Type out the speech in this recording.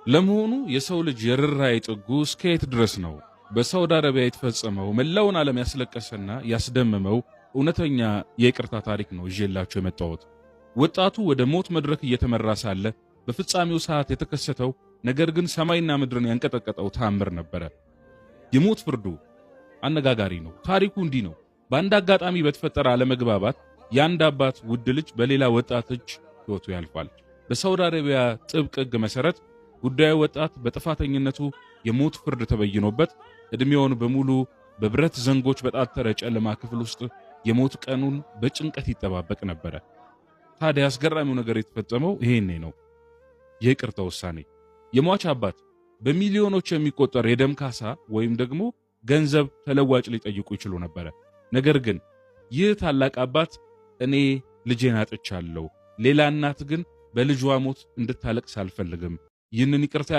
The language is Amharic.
ለመሆኑ የሰው ልጅ የርኅራኄ ጥጉ እስከየት ድረስ ነው? በሳውዲ አረቢያ የተፈጸመው መላውን ዓለም ያስለቀሰና ያስደመመው እውነተኛ የይቅርታ ታሪክ ነው ይዤላችሁ የመጣሁት። ወጣቱ ወደ ሞት መድረክ እየተመራ ሳለ በፍጻሜው ሰዓት የተከሰተው ነገር ግን ሰማይና ምድርን ያንቀጠቀጠው ተአምር ነበረ። የሞት ፍርዱ አነጋጋሪ ነው። ታሪኩ እንዲህ ነው። በአንድ አጋጣሚ በተፈጠረ አለመግባባት የአንድ አባት ውድ ልጅ በሌላ ወጣት እጅ ሕይወቱ ያልፋል። በሳውዲ አረቢያ ጥብቅ ሕግ መሠረት ጉዳዩ ወጣት በጥፋተኝነቱ የሞት ፍርድ ተበይኖበት ዕድሜውን በሙሉ በብረት ዘንጎች በታጠረ ጨለማ ክፍል ውስጥ የሞት ቀኑን በጭንቀት ይጠባበቅ ነበረ። ታዲያ አስገራሚው ነገር የተፈጸመው ይሄኔ ነው። የይቅርታ ውሳኔ። የሟች አባት በሚሊዮኖች የሚቆጠር የደም ካሳ ወይም ደግሞ ገንዘብ ተለዋጭ ሊጠይቁ ይችሉ ነበር። ነገር ግን ይህ ታላቅ አባት እኔ ልጄን አጥቻለሁ፣ ሌላ እናት ግን በልጇ ሞት እንድታለቅስ አልፈልግም፣ ይህንን ይቅርታ